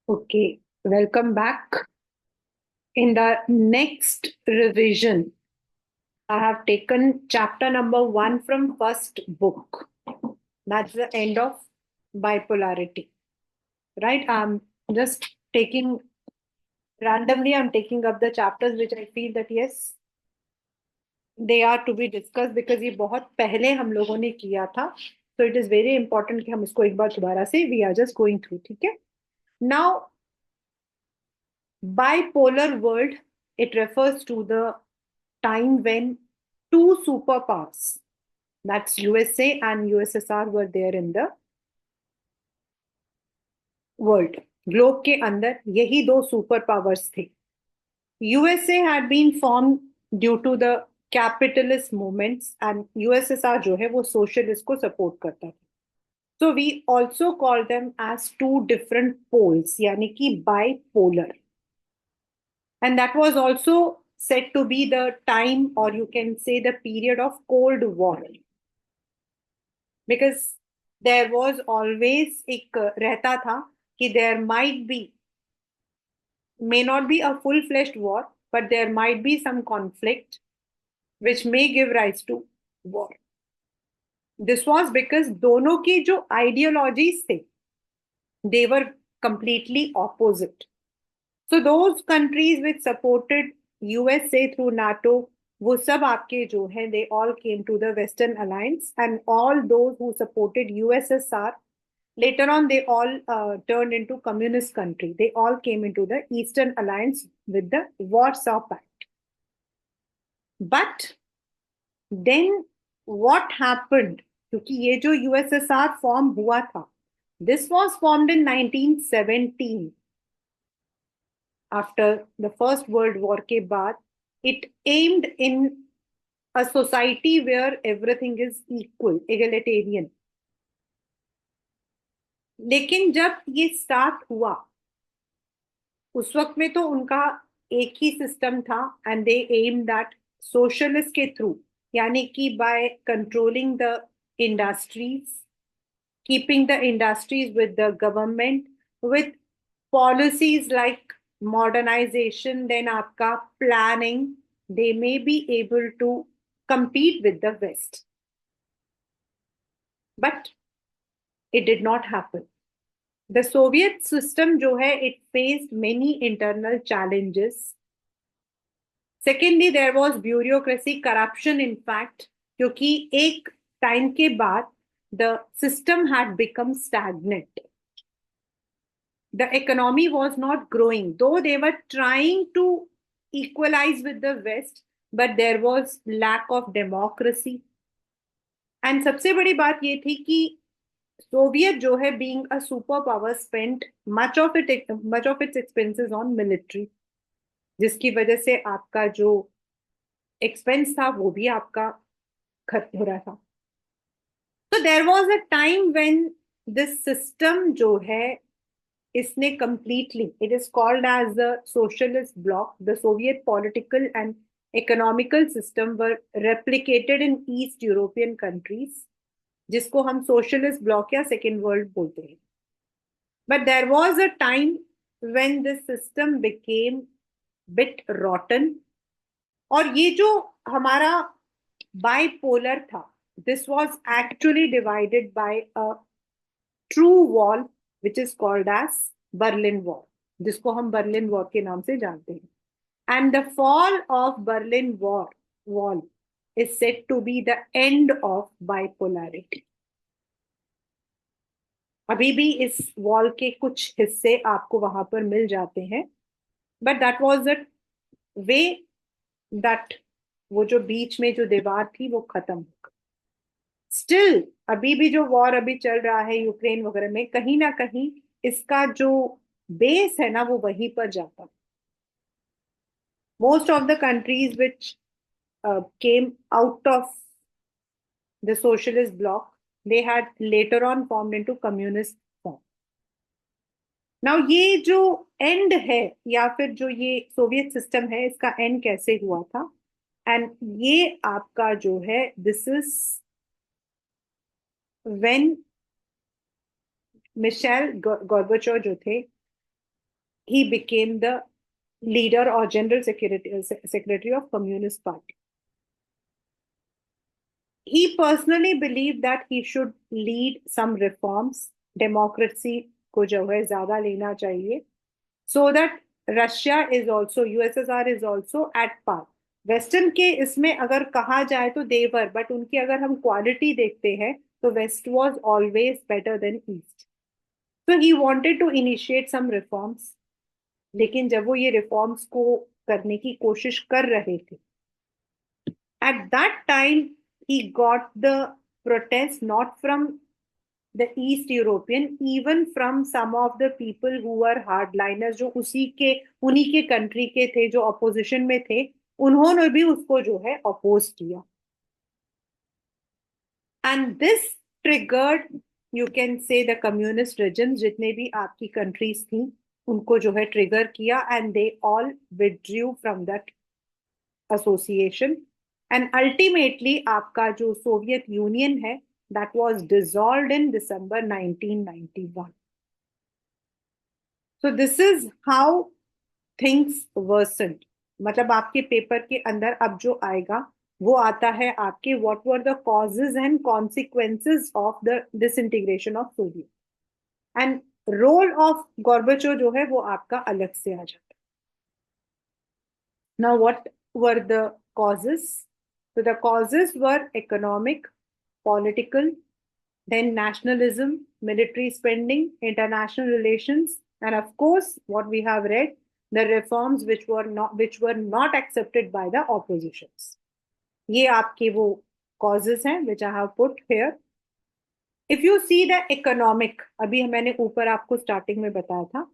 Okay, welcome back. In the next revision, I have taken chapter number 1 from first book. That's the end of bipolarity, right? I'm just taking randomly, I'm taking up the chapters which I feel that yes, they are to be discussed because ये बहुत पहले हम लोगों ने किया था. So it is very important कि हम इसको एक बार दोबारा से we are just going through, ठीक है? Now, bipolar world, it refers to the time when two superpowers, that's USA and USSR, were there in the world. Globe के अंदर यही दो सुपर पावर्स थे. USA had been form due to the capitalist movements and USSR जो है वो socialist को support करता था. So we also call them as two different poles, यानी कि bipolar. And that was also said to be the time, or you can say the period of Cold War, because there was always एक रहता था कि there might be, may not be a full-fledged war, but there might be some conflict which may give rise to war. This was because दोनों की जो ideologies थे, they were completely opposite. So those countries which supported USA through NATO, वो सब आपके जो हैं, they all came to the Western Alliance, and all those who supported USSR, later on they all turned into communist country. They all came into the Eastern Alliance with the Warsaw Pact. But then what happened? क्योंकि ये जो USSR form हुआ था, this was formed in 1917. After the First World War के बाद, it aimed in a society where everything is equal, egalitarian. लेकिन जब ये स्टार्ट हुआ, उस वक्त में तो उनका एक ही सिस्टम था, and they aim that socialist के थ्रू, यानी कि by controlling the industries, keeping the industries with the government, with policies like modernization, then आपका planning, they may be able to compete with the West. But it did not happen. The Soviet system जो है, it faced many internal challenges. Secondly, there was bureaucracy, corruption in fact, क्योंकि एक time के बाद the system had become stagnant. The economy was not growing, though they were trying to equalize with the West, but there was lack of democracy. And सबसे बड़ी बात ये थी कि सोवियत जो है, being a superpower, spent much of its expenses on military, जिसकी वजह से आपका जो एक्सपेंस था वो भी आपका खत्म हो रहा था. So there was a time when this system जो है, इसने completely, it is called as the socialist bloc. The Soviet political and economical system were replicated in East European countries, जिसको हम socialist bloc या second world बोलते हैं. But there was a time when this system became bit rotten. और ये जो हमारा bipolar था, this was actually divided by a true wall which is called as Berlin Wall, जिसको हम बर्लिन वॉर के नाम से जानते हैं. And the fall of Berlin Wall is said to be the end of bipolarity. अभी भी इस वॉल के कुछ हिस्से आपको वहां पर मिल जाते हैं, but that was the way that वो जो बीच में जो दीवार थी वो खत्म हो गई. स्टिल अभी भी जो वॉर अभी चल रहा है यूक्रेन वगैरह में, कहीं ना कहीं इसका जो बेस है ना, वो वहीं पर जाता है. Most of the countries which came out of the socialist bloc, they had later on formed into communist form. Now ये जो एंड है, या फिर जो ये सोवियत सिस्टम है, इसका एंड कैसे हुआ था, एंड ये आपका जो है, this is when Michel Gorbachev जो थे, he became the leader or general secretary of Communist Party. He personally believed that he should lead some reforms, democracy को जो है ज़्यादा लेना चाहिए, so that Russia is also, USSR is also at par. Western के इसमें अगर कहा जाए तो देवर, बट उनकी अगर हम क्वालिटी देखते हैं तो West was always better than East. तो he wanted to initiate some reforms. लेकिन जब वो ये रिफॉर्म्स को करने की कोशिश कर रहे थे, at that time he got the protest not from the East European, even from some of the people who were hardliners, जो उन्हीं के कंट्री के थे, जो अपोजिशन में थे, उन्होंने भी उसको जो है अपोज किया. And this triggered, you can say, the communist regions, जितने भी आपकी कंट्रीज थी, उनको जो है ट्रिगर किया, and they all withdrew from that association. And ultimately आपका जो सोवियत यूनियन है, that was dissolved in December 1991. So this is how things worsened. मतलब आपके पेपर के अंदर अब जो आएगा वो आता है आपके what were the causes and consequences of the disintegration of Soviet, and role of Gorbachev जो है वो आपका अलग से आ जाता है. Now what were the causes? So the causes were economic, political, then nationalism, military spending, international relations, and of course, what we have read, the reforms which were not accepted by the oppositions. ये आपके वो causes हैं which I have put here. If you see the economic, अभी मैंने ऊपर आपको starting में बताया था.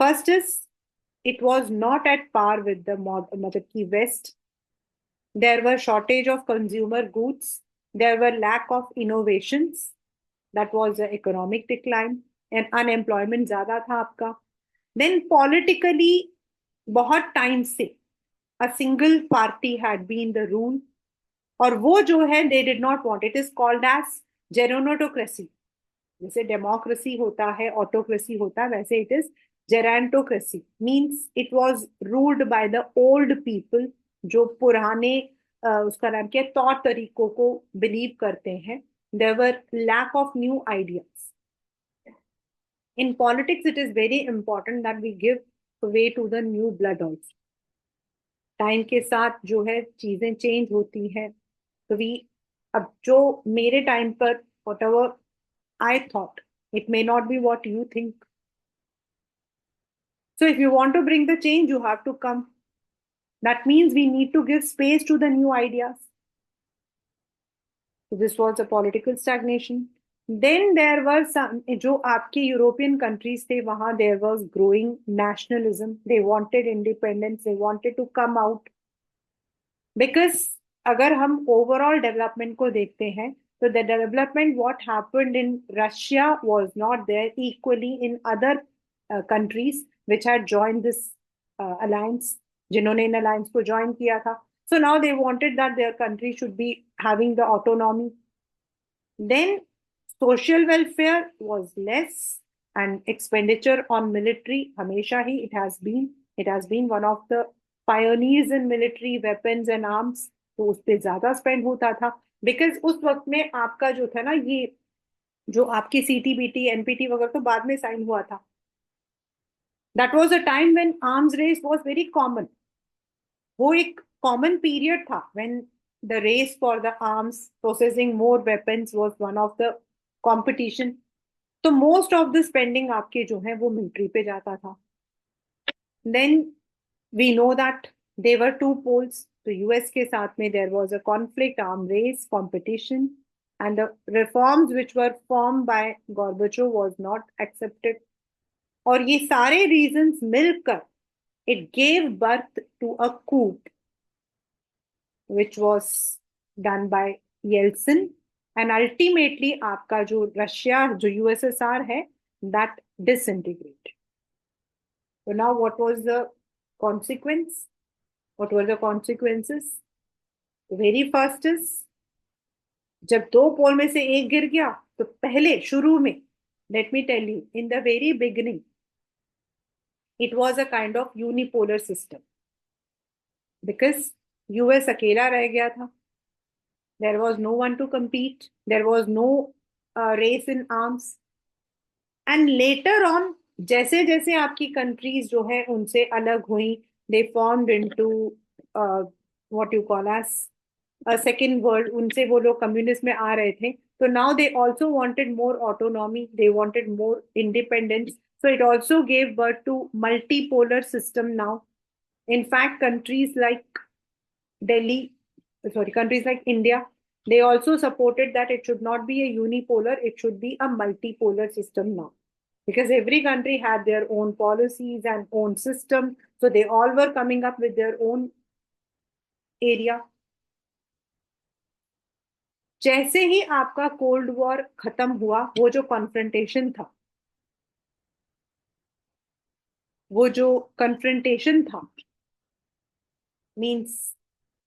First is, it was not at par with the मतलब कि West. There were shortage of consumer goods. There were lack of innovations. That was the economic decline, and unemployment ज्यादा था आपका. Then politically, बहुत time से a single party had been the rule, और वो जो है they did not want. It is called as gerontocracy. जैसे डेमोक्रेसी होता है, ऑटोक्रेसी होता है, वैसे it is gerontocracy. Means it was ruled by the old people, जो पुराने उसका नाम क्या, तौर तरीकों को बिलीव करते हैं. There were lack of new ideas. In politics, it is very important that we give way to the new blood also. Time के साथ जो है चीजें चेंज होती हैं. तो वी, अब जो मेरे टाइम पर whatever I thought, it may not be what you think. So if you want to bring the change, you have to come. That means we need to give space to the new ideas. So this was a political stagnation. Then there were some, जो आपके European countries थे, वहां there was growing nationalism. They wanted independence. They wanted to come out. Because अगर हम overall development को देखते हैं, so the development what happened in Russia was not there equally in other countries which had joined this alliance, जिन्होंने इन alliance को join किया था. So now they wanted that their country should be having the autonomy. Then social welfare was less, and expenditure on military, हमेशा ही it has been one of the pioneers in military weapons and arms. तो उस पर ज्यादा spend होता था, because उस वक्त में आपका जो था ना, ये जो आपकी CTBT NPT वगैरह तो बाद में साइन हुआ था. That was a time when arms race was very common. वो एक कॉमन पीरियड था when the race for the arms, possessing more weapons was one of the competition. तो most of the spending आपके जो है वो मिलिट्री पे जाता था. Then we know that there were two poles. तो US के साथ में there was a conflict, arm race, competition, and the reforms which were formed by Gorbachev was not accepted. और ये सारे reasons मिलकर it gave birth to a coup which was done by Yeltsin, and ultimately आपका जो Russia, जो USSR है, that disintegrated. So now what was the consequence? What were the consequences? The very first is, जब दो पोल में से एक गिर गया, तो पहले शुरू में, let me tell you, in the very beginning, It was a kind of unipolar system because US अकेला रह गया था. There was no one to compete. There was no race in arms. And later on, जैसे जैसे आपकी countries जो है उनसे अलग हुई, they formed into what you call as a second world. उनसे वो लोग communist में आ रहे थे. So now they also wanted more autonomy. They wanted more independence. So it also gave birth to multipolar system now. In fact, countries like countries like India, they also supported that it should not be a unipolar, it should be a multipolar system now. Because every country had their own policies and own system. So they all were coming up with their own area. जैसे ही आपका cold war खत्म हुआ, वो जो confrontation था, means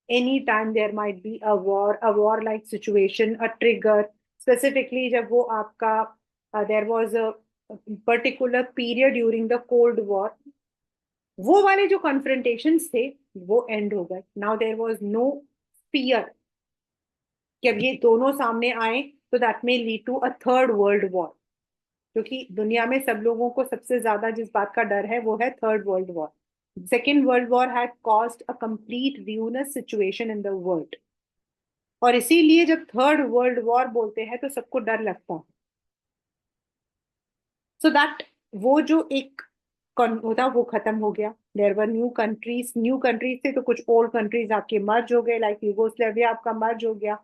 anytime there might be a war like situation, a trigger. Specifically जब वो आपका there was a particular period during the Cold War, वो वाले जो confrontations थे वो end हो गए. Now there was no fear कि अब ये दोनों सामने आए तो that may lead to a third world war. क्योंकि दुनिया में सब लोगों को सबसे ज्यादा जिस बात का डर है वो है third world war. Second World War had caused a complete ruinous situation in the world. और इसीलिए जब थर्ड वर्ल्ड वॉर बोलते हैं तो सबको डर लगता है. सो दैट वो जो एक होता वो खत्म हो गया. देयर वर न्यू कंट्रीज थे तो कुछ ओल्ड कंट्रीज आपके मर्ज हो गए, लाइक यूगोस्लाविया आपका मर्ज हो गया.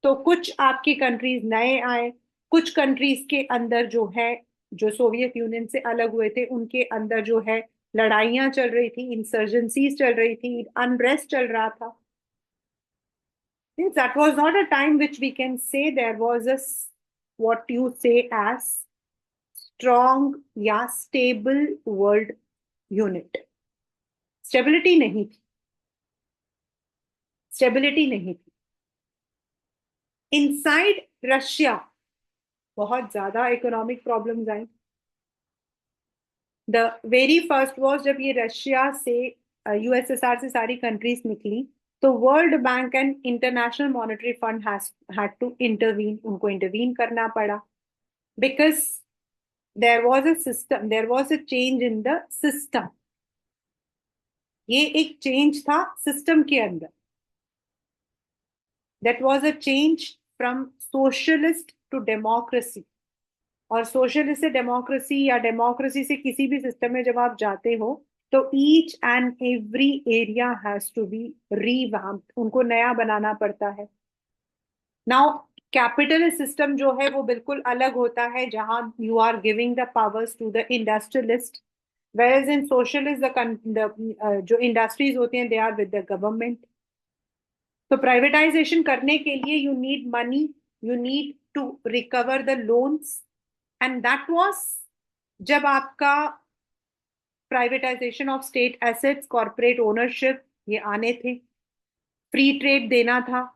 तो कुछ आपके कंट्रीज नए आए. कुछ कंट्रीज के अंदर जो है, जो सोवियत यूनियन से अलग हुए थे, उनके अंदर जो है लड़ाइयां चल रही थी, इंसर्जेंसीज चल रही थी, अनरेस्ट चल रहा था. That was not a time which we can say there was a what you say as strong या stable world unit. Stability नहीं थी. Inside Russia बहुत ज्यादा economic problems I. The very first was जब ये रशिया से USSR से सारी कंट्रीज निकली तो World Bank and International Monetary Fund had to intervene. उनको इंटरवीन करना पड़ा because there was a change in the system. ये एक चेंज था सिस्टम के अंदर. That was a change from socialist to democracy. और सोशलिस्ट से डेमोक्रेसी या डेमोक्रेसी से किसी भी सिस्टम में जब आप जाते हो तो each and every area has to be revamped. उनको नया बनाना पड़ता है. नाउ कैपिटलिस्ट सिस्टम जो है वो बिल्कुल अलग होता है, जहां you are giving the powers to the industrialist. whereas in socialist जो इंडस्ट्रीज होती हैं they are with the government. तो प्राइवेटाइजेशन करने के लिए you need money, you need to recover the loans. And that was जब आपका privatisation of state assets, corporate ownership ये आने थे. फ्री ट्रेड देना था.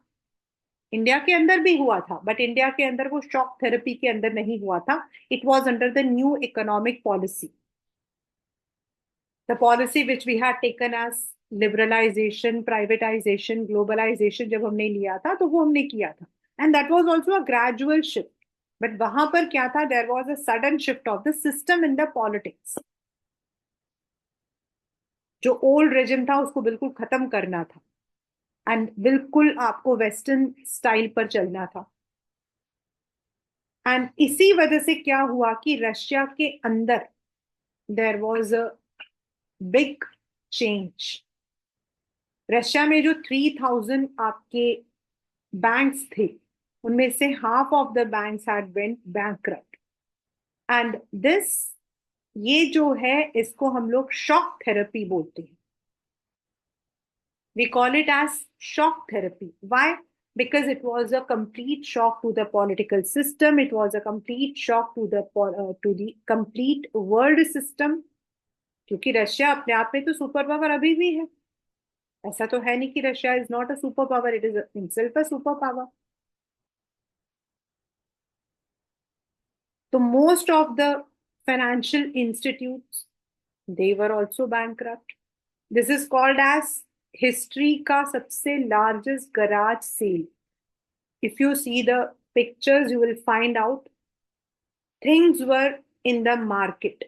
इंडिया के अंदर भी हुआ था बट इंडिया के अंदर वो शॉक थेरेपी के अंदर नहीं हुआ था. It was under the new economic policy, the policy which we had taken as liberalisation, privatisation, globalisation. जब हमने लिया था तो वो हमने किया था. And that was also a gradual shift. But वहां पर क्या था, there was a sudden shift of the system in the politics. जो ओल्ड रेजिम था उसको बिल्कुल खत्म करना था एंड बिल्कुल आपको वेस्टर्न स्टाइल पर चलना था. एंड इसी वजह से क्या हुआ कि रशिया के अंदर there was a big change. Russia में जो 3000 आपके बैंक्स थे उनमें से half of the banks had went bankrupt. And this, ये जो है इसको हम लोग शॉक थेरेपी बोलते हैं. We call it as shock therapy. Why? Because it was a complete shock to the political system. It was a complete shock to the complete world system. क्योंकि Russia अपने आप में तो सुपर पावर अभी भी है. ऐसा तो है नहीं कि Russia is not a super power. It is himself a super power. तो most of the financial institutes, they were also bankrupt. This is called as history का सबसे largest garage sale. If you see the pictures, you will find out things were in the market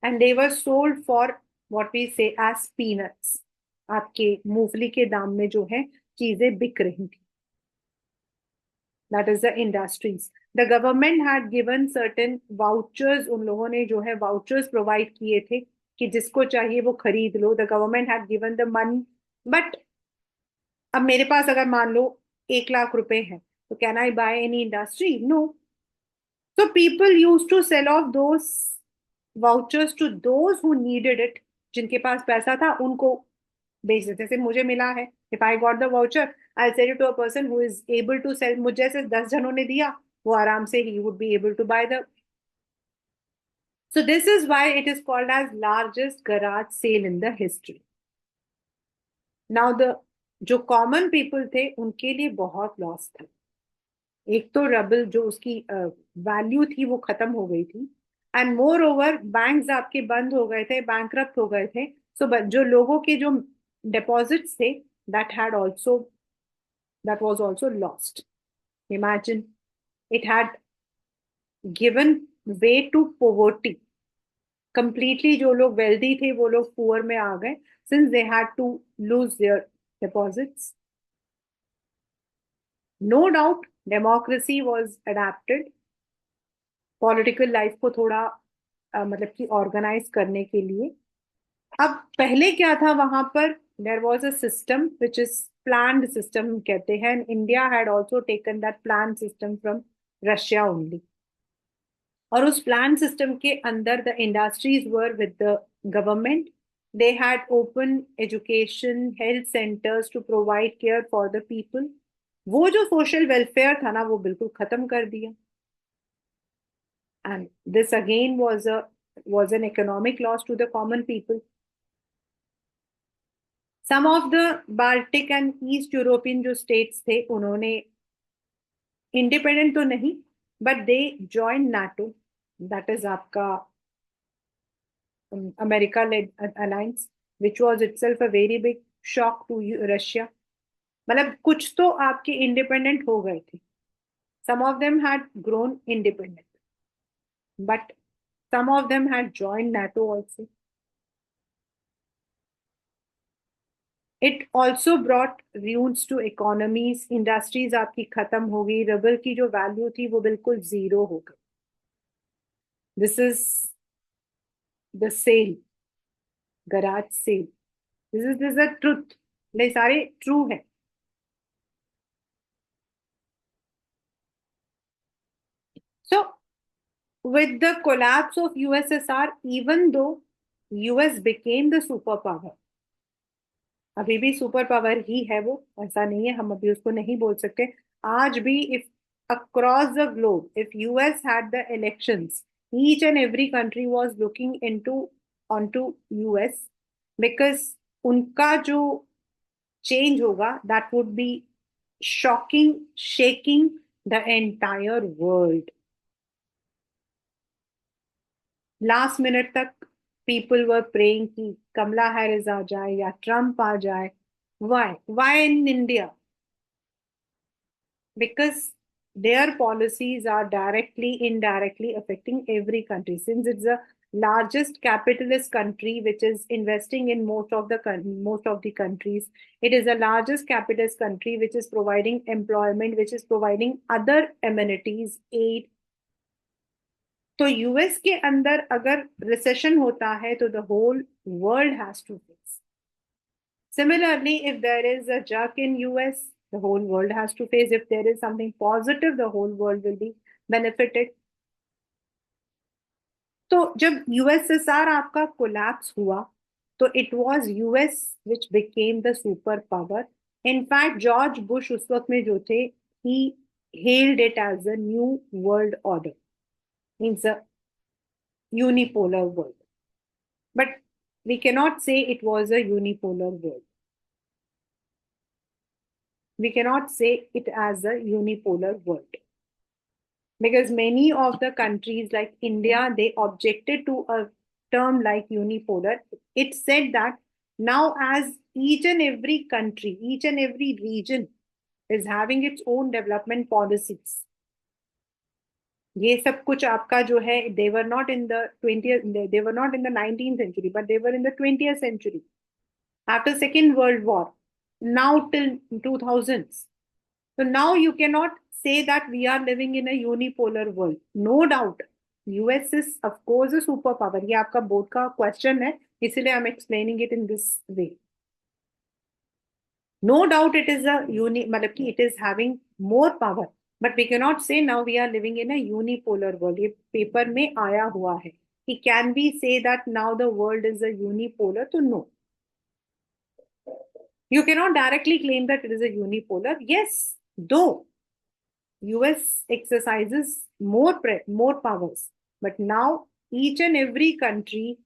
and they were sold for what we say as peanuts. आपके मूंगफली के दाम में जो है चीजें बिक रही थी. That is the industries. The government had given certain vouchers. उन लोगों ने जो है vouchers provide किए थे कि जिसको चाहिए वो खरीद लो. The government had given the money. But अब मेरे पास अगर मान लो 1 लाख रुपए है तो can I buy any industry? No. So people used to sell off those vouchers to those who needed it. जिनके पास पैसा था उनको बेच देते. जैसे मुझे मिला है, if I got the voucher, I'll sell it to a person who is able to sell. मुझे से 10 जनों ने दिया, वो आराम से he would be able to buy the. So this is why it is called as largest garage sale in the history. Now the जो common people थे उनके लिए बहुत लॉस था. एक तो रबल जो उसकी वैल्यू थी वो खत्म हो गई थी एंड मोर ओवर बैंक्स आपके बंद हो गए थे, बैंकक्रप्ट हो गए थे. सो जो लोगों के जो डिपॉजिट्स थे that had also that was also lost. Imagine, it had given way to poverty. Completely जो लोग wealthy थे वो लोग poor में आ गए since they had to lose their deposits. No doubt democracy was adapted. Political life को थोड़ा मतलब कि organize करने के लिए. अब पहले क्या था वहां पर? There was a system which is planned system कहते हैं. India had also taken that planned system from Russia only. और उस प्लान सिस्टम के अंदर the industries were with the government. They had open education, health centres to provide care for the people. वो जो social welfare था ना वो बिल्कुल खत्म कर दिया. And this again was an economic loss to the common people. Some of the Baltic and East European जो states थे उन्होंने इंडिपेंडेंट तो नहीं but they join NATO. That is आपका America led alliance which was itself a very big shock to Russia. मतलब कुछ तो आपके इंडिपेंडेंट हो गए थे. Some of them had grown independent but some of them had join NATO also. It also brought ruins to economies. Industries आपकी खत्म हो गई. रबल की जो वैल्यू थी वो बिल्कुल जीरो हो गई. This is the sale, garage sale. This is the truth. ये सारे ट्रू है. So with the collapse of USSR, even though US became the superpower, अभी भी सुपर पावर ही है वो, ऐसा नहीं है, हम अभी उसको नहीं बोल सकते. आज भी if across the globe, if US had the elections, each and every country was looking onto US because उनका जो change होगा that would be shocking, shaking the entire world. Last minute तक पीपल वर प्रेइंग कि Kamala Harris आ जाए या Trump आ जाए. Why in India? Because their policies are directly, indirectly affecting every country. Since it's the largest capitalist country which is investing in most of the countries, it is the largest capitalist country which is providing employment, which is providing other amenities, aid. तो US के अंदर अगर recession होता है तो the whole world has to face. Similarly, if there is a jerk in US, the whole world has to face. If there is something positive, the whole world will be benefited. तो जब USSR आपका collapse हुआ तो it was US which became the super power. In fact George Bush उस वक्त में जो थे, ही hailed it as a new world order, means a unipolar world. But we cannot say it was a unipolar world. We cannot say it as a unipolar world. Because many of the countries like India, they objected to a term like unipolar. It said that now, as each and every country, each and every region is having its own development policies. ये सब कुछ आपका जो है, they were not in the 20th, they were not in the 19th century, but they were in the 20th century. After Second World War, now till 2000s. So now you cannot say that we are living in a unipolar world. No doubt, US is of course a superpower. ये आपका board का question है, इसलिए I'm explaining it in this way. No doubt it is a मतलब कि it is having more power, but we cannot say now we are living in a unipolar world. ये paper में आया हुआ है कि can we say that now the world is a unipolar? तो no. You cannot directly claim that it is a unipolar. Yes, though US exercises more powers, but now each and every country,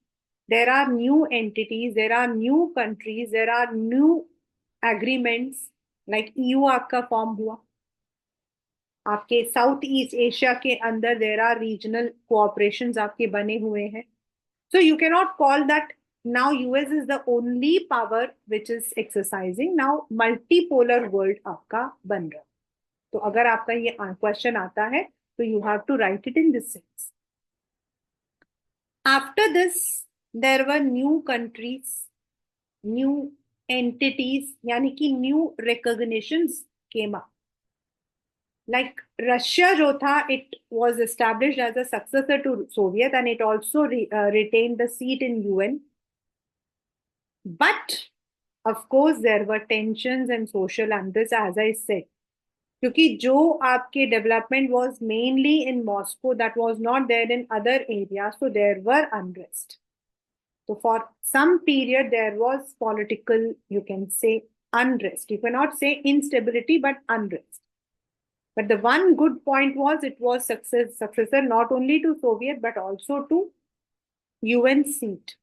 there are new entities, there are new countries, there are new agreements. Like EU आपका form हुआ, आपके south east Asia के अंदर there are regional cooperations आपके बने हुए हैं. So you can not call that now US is the only power which is exercising. Now multipolar world आपका बन रहा. तो अगर आपका ये क्वेश्चन आता है तो you have to write it in this sense. After this there were new countries, new entities, यानी कि new recognitions came up. Like Russia जो था, it was established as a successor to Soviet and it also retained the seat in UN. But of course there were tensions and social unrest, as I said. क्योंकि जो आपके development was mainly in Moscow, that was not there in other areas, so there were unrest. So for some period there was political, you can say, unrest. You cannot say instability, but unrest. But the one good point was it was successor not only to Soviet but also to UN seat.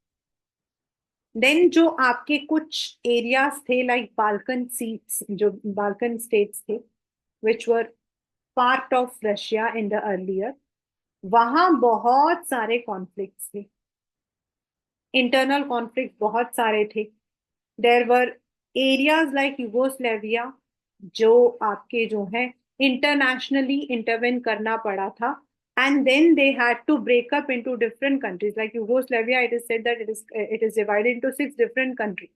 Then जो आपके कुछ areas थे like Balkan seats, जो Balkan states थे, which were part of Russia in the earlier, वहां बहुत सारे conflicts थे, internal conflicts बहुत सारे थे. There were areas like Yugoslavia जो आपके जो है internationally intervene करना पड़ा था, and then they had to break up into different countries. Like Yugoslavia, it is said that it is divided into 6 different countries.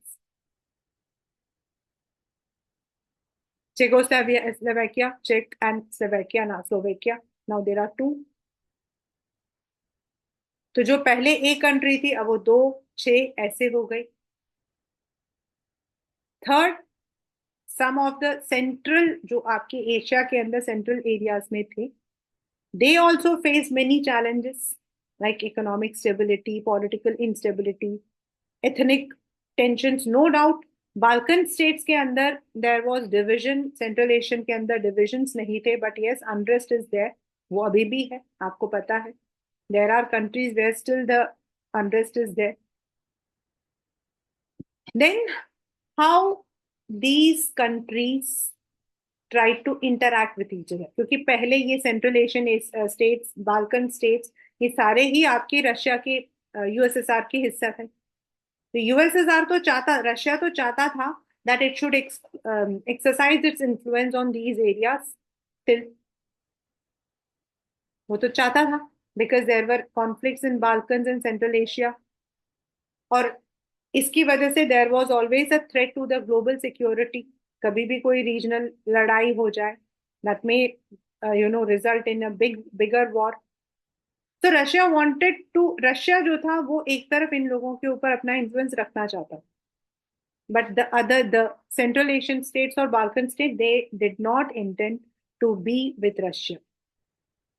Czechoslovakia, Slovakia, Czech and Slovakia, now Slovakia. Now there are 2. तो जो पहले एक country थी अब वो 2, 6 ऐसे हो गई. Third, some of the central जो आपके एशिया के अंदर सेंट्रल एरियाज में थे, they also face many challenges like economic stability, political instability, ethnic tensions. No doubt Balkan states के अंदर there was division, Central Asian के अंदर divisions नहीं थे, but yes, unrest is there. वो अभी भी है, आपको पता है. There are countries where still the unrest is there. Then how these countries try to interact with each other, क्योंकि पहले ये central Asian states, Balkan states, ये सारे ही आपके रशिया के यूएसएसआर के हिस्सा थे. तो यूएसएसआर तो चाहता, रशिया तो चाहता था that it should exercise its influence on these areas still. वो तो चाहता था because there were conflicts in Balkans and Central Asia, और इसकी वजह से there was always a threat to the global security. कभी भी कोई रीजनल लड़ाई हो जाए, that may result in a bigger war. तो रशिया वांटेड टू, रशिया जो था वो एक तरफ इन लोगों के ऊपर अपना इन्फ्लुएंस रखना चाहता, but the Central Asian states और Balkan state, they did not intend to be with Russia.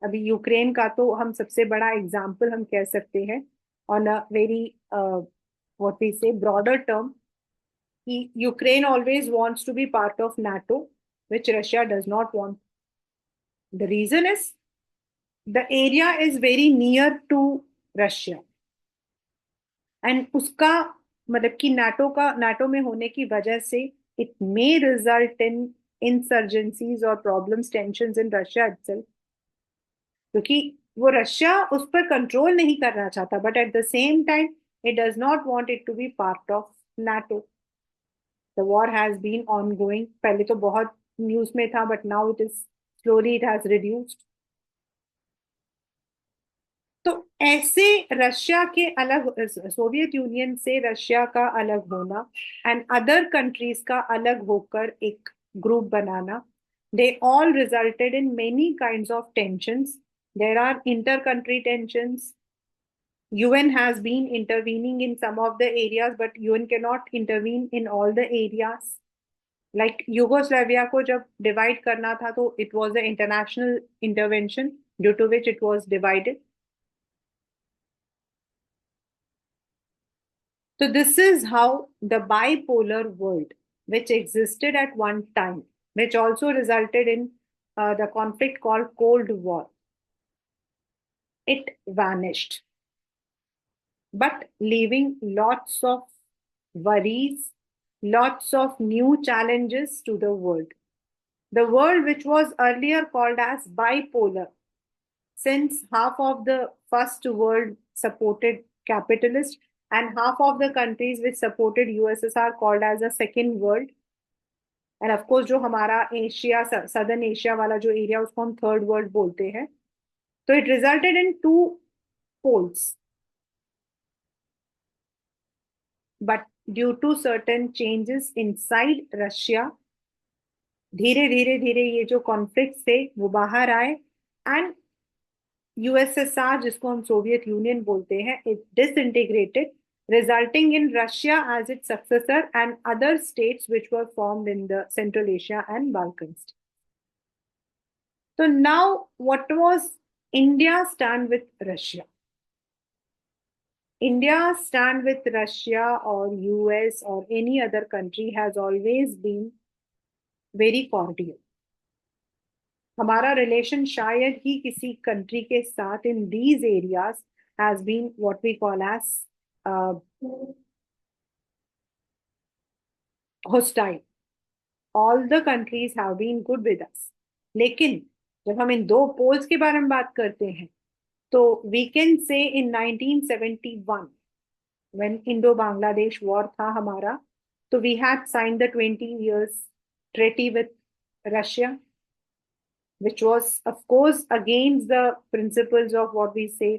अभी यूक्रेन का तो हम सबसे बड़ा एग्जाम्पल हम कह सकते हैं on a very what we say broader term. Ukraine always wants to be part of NATO, which Russia does not want. The reason is the area is very near to Russia, and उसका मतलब कि NATO में होने की वजह से it may result in insurgencies or problems, tensions in Russia itself. क्योंकि वो रशिया उस पर कंट्रोल नहीं करना चाहता, but at the same time it does not want it to be part of NATO. The war has been ongoing. पहले तो बहुत न्यूज में था, but now it is slowly it has reduced. तो ऐसे रशिया के अलग, Soviet union से रशिया का अलग होना एंड अदर कंट्रीज का अलग होकर एक group banana, they all resulted in many kinds of tensions. There are inter-country tensions. UN has been intervening in some of the areas, but UN cannot intervene in all the areas. Like Yugoslavia को जब divide करना था, तो it was an international intervention due to which it was divided. So this is how the bipolar world, which existed at one time, which also resulted in the conflict called Cold War, it vanished, but leaving lots of worries, lots of new challenges to the world. The world, which was earlier called as bipolar, since half of the first world supported capitalist and half of the countries which supported USSR called as a second world. End of course जो हमारा Asia, southern Asia वाला जो area, उसको हम third world बोलते हैं. तो it resulted in two poles, but due to certain changes inside Russia, धीरे धीरे धीरे ये जो कॉन्फ्लिक्ट थे वो बाहर आए. एंड यूएसएसआर, जिसको हम सोवियत यूनियन बोलते हैं, it disintegrated, resulting in Russia as its successor and other states which were formed in the Central Asia and Balkans. So now, what was India's stand with Russia? India's stand with Russia or US or any other country has always been very cordial. हमारा relation शायद ही किसी country के साथ in these areas has been what we call as hostile. All the countries have been good with us. लेकिन जब हम इन दो poles के बारे में बात करते हैं, तो we can say in 1971 when Indo-Bangladesh war था हमारा, तो we had signed the 20 years treaty with Russia, which was of course against the principles of what we say,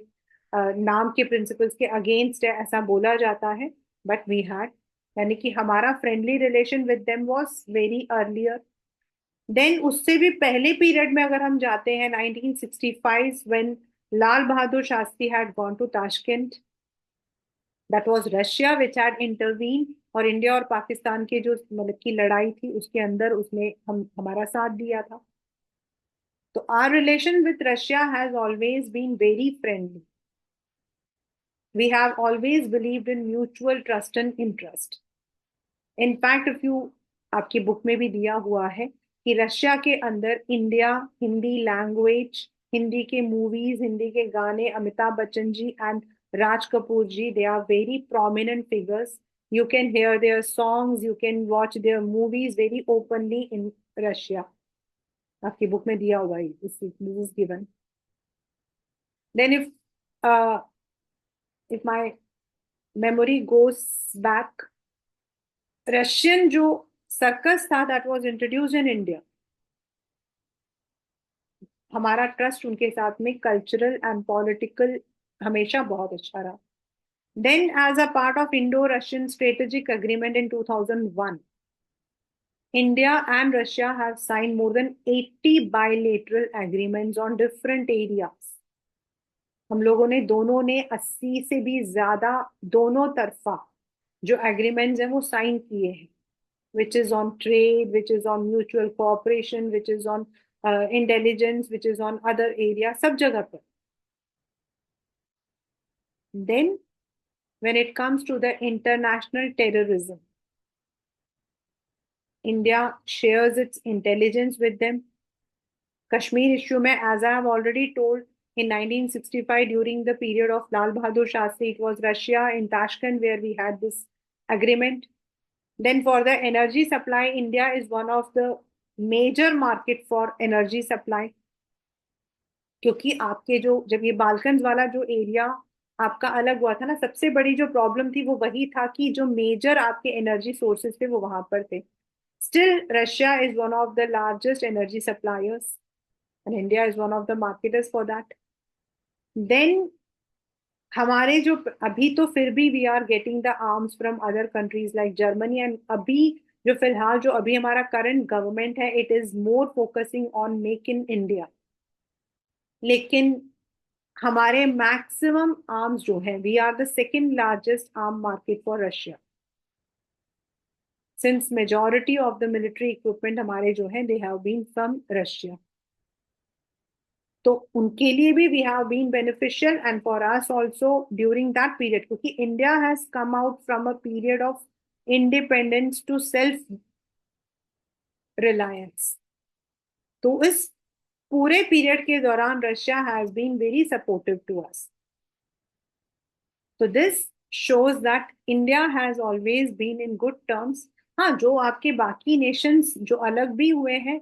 नाम के principles के against है ऐसा बोला जाता है, but we had, यानी कि हमारा friendly relation with them was very earlier. Then उससे भी पहले पीरियड में अगर हम जाते हैं 1965 when Lal Bahadur Shastri had gone to Tashkent, that was Russia which had intervened, और इंडिया और पाकिस्तान के जो मतलब की लड़ाई थी उसके अंदर उसने हमारा साथ दिया था. तो our relation with Russia has always been very friendly. We have always believed in mutual trust and interest. In fact, if you, आपकी बुक में भी दिया हुआ है कि रशिया के अंदर इंडिया, हिंदी लैंग्वेज, हिंदी के मूवीज, हिंदी के गाने, Amitabh Bachchan ji and Raj Kapoor ji, they are very prominent figures. You can hear their songs, you can watch their movies very openly in Russia. आपकी बुक में दिया हुआ है, this is given. Then if my memory goes back, Russian जो circus था that was introduced in India, हमारा trust उनके साथ में कल्चरल एंड पॉलिटिकल हमेशा बहुत अच्छा रहा. Then as a part of Indo Russian strategic agreement in 2001, India and Russia have signed more than 80 bilateral agreements on different areas. हम लोगों ने, दोनों ने 80 से भी ज्यादा दोनों तरफा जो एग्रीमेंट्स हैं वो साइन किए हैं, which is on trade, which is on mutual cooperation, which is on intelligence, which is on other areas, सब जगह पर. Then, when it comes to the international terrorism, India shares its intelligence with them. Kashmir issue में, as I have already told, in 1965 during the period of Lal Bahadur Shastri, it was Russia in Tashkent where we had this agreement. Then for the energy supply, India is one of the major market for energy supply. क्योंकि आपके जो जब ये Balkans वाला जो area आपका अलग हुआ था ना, सबसे बड़ी जो प्रॉब्लम थी वो वही था कि जो मेजर आपके एनर्जी सोर्सेस थे वो वहां पर थे. Still Russia is one of the largest energy suppliers and India is one of the marketers for that. Then हमारे जो अभी तो फिर भी we are getting the arms from other countries like Germany, and अभी जो फिलहाल जो अभी हमारा करंट गवर्नमेंट है it is more focusing on make in India. लेकिन हमारे मैक्सिमम आर्म्स जो है we are the second largest arm market for Russia, since majority of the military equipment हमारे जो है they have been from Russia. तो उनके लिए भी we have been beneficial and for us also during that period, क्योंकि India has come out from a period of independence to self reliance. तो इस पूरे पीरियड के दौरान Russia has been very supportive to us. तो this shows that India has always been in good terms. हाँ, जो आपके बाकी nations जो अलग भी हुए हैं,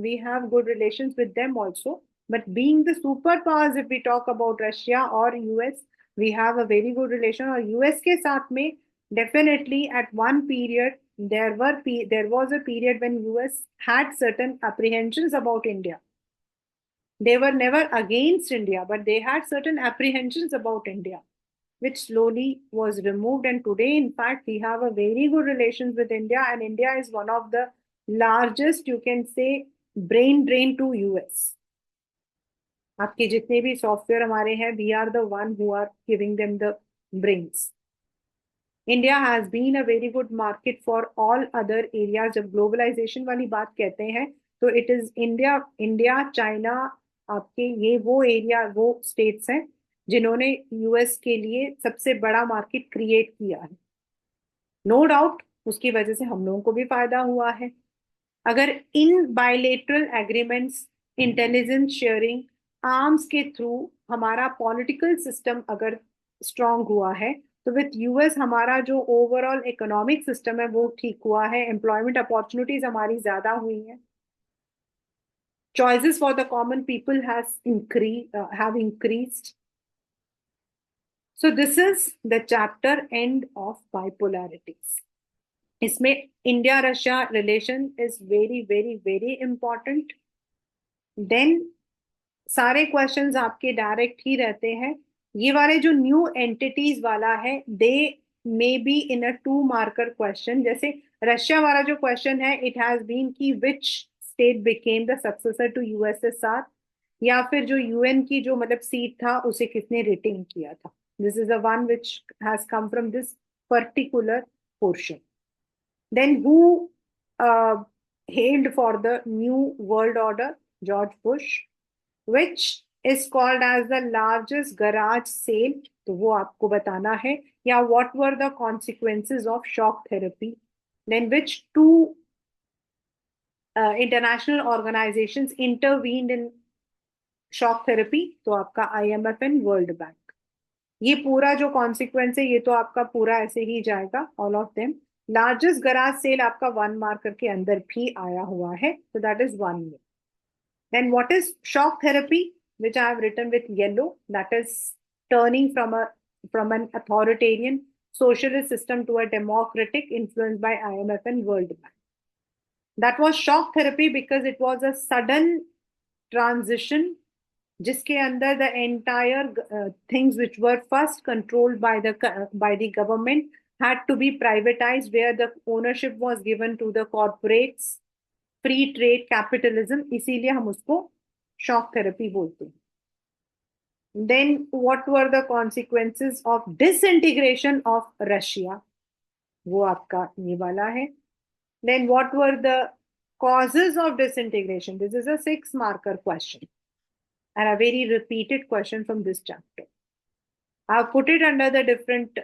we have good relations with them also. But being the superpowers, if we talk about Russia or US, we have a very good relation. और US के साथ में definitely at one period there was a period when US had certain apprehensions about India. They were never against India, but they had certain apprehensions about India, which slowly was removed. And today, in fact, we have a very good relations with India, and India is one of the largest, you can say, brain drain to US. आपके जितने भी software हमारे हैं, we are the one who are giving them the brains. India has been a very good market for all other areas. जब globalisation वाली बात कहते हैं तो इट इज इंडिया चाइना, आपके ये वो एरिया वो स्टेट्स हैं जिन्होंने यूएस के लिए सबसे बड़ा मार्केट क्रिएट किया है. नो डाउट उसकी वजह से हम लोगों को भी फायदा हुआ है. अगर इन bilateral agreements, intelligence sharing, arms के थ्रू हमारा पॉलिटिकल सिस्टम अगर स्ट्रांग हुआ है तो विथ यूएस हमारा जो ओवरऑल इकोनॉमिक सिस्टम है वो ठीक हुआ है, एम्प्लॉयमेंट अपॉर्चुनिटीज हमारी ज्यादा हुई हैं, choices for the common people have increased. So this is the chapter end of bipolarities. इसमें India Russia relation is very very very important. Then सारे क्वेश्चंस आपके डायरेक्ट ही रहते हैं. ये वाले जो न्यू एंटिटीज वाला है they may be in a 2 marker question. जैसे रशिया वाला जो क्वेश्चन है इट हैज बीन की which state became the successor to USSR, या फिर जो यूएन की जो मतलब सीट था उसे किसने रिटेन किया था. This is the one which has come from this particular portion. Then who hailed for the new world order? George Bush, which is called as the largest garage sale. तो वो आपको बताना है. या what were the consequences of shock therapy? Then which two international organizations intervened in shock therapy? तो आपका IMF and World Bank. ये पूरा जो कॉन्सिक्वेंस है ये तो आपका पूरा ऐसे ही जाएगा all of them. Largest garage sale आपका 1 मार्कर के अंदर भी आया हुआ है, so that is 1 में. Then what is shock therapy, which I have written with yellow? That is turning from an authoritarian socialist system to a democratic influenced by IMF and World Bank. That was shock therapy because it was a sudden transition जिसके अंदर the entire things which were first controlled by the government had to be privatized, where the ownership was given to the corporates, free trade capitalism. इसीलिए हम उसको shock therapy बोलते हैं. Then what were the consequences of disintegration of Russia? वो आपका ये वाला है. Then what were the causes of disintegration? This is a 6 marker question and a very repeated question from this chapter. I've put it under the different,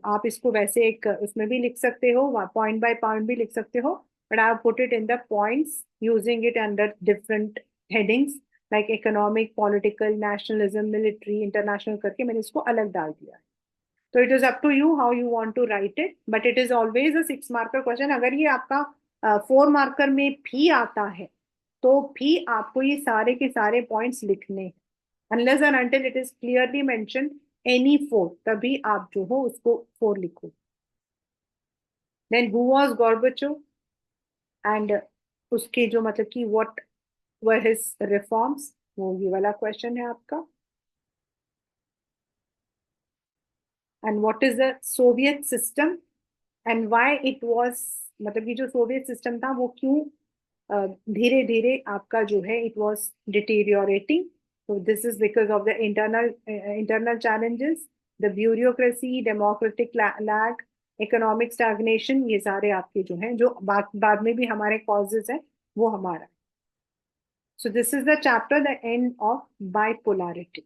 आप इसको वैसे एक उसमें भी लिख सकते हो, point by point भी लिख सकते हो, but I've put it in the points using it under different headings like economic, political, nationalism, military, international करके मैंने इसको अलग डाल दिया है. So it is up to you how you want to write it, but it is always a 6 marker question. अगर ये आपका 4 marker में भी आता है तो भी आपको ये सारे के सारे पॉइंट्स लिखने हैं. unless and until it is clearly mentioned any four, तभी आप जो हो उसको फोर लिखो. Then who was Gorbachev and उसके जो मतलब कि what were his reforms, वो ये वाला क्वेश्चन है आपका. And what is the Soviet system and why it was, मतलब कि जो सोवियत सिस्टम था वो क्यों धीरे धीरे आपका जो है it was deteriorating. So this is because of the internal challenges, the bureaucracy, democratic lag, economic stagnation. ये सारे आपके जो हैं जो बाद में भी हमारे causes हैं वो हमारा. So this is the chapter, the end of bipolarity.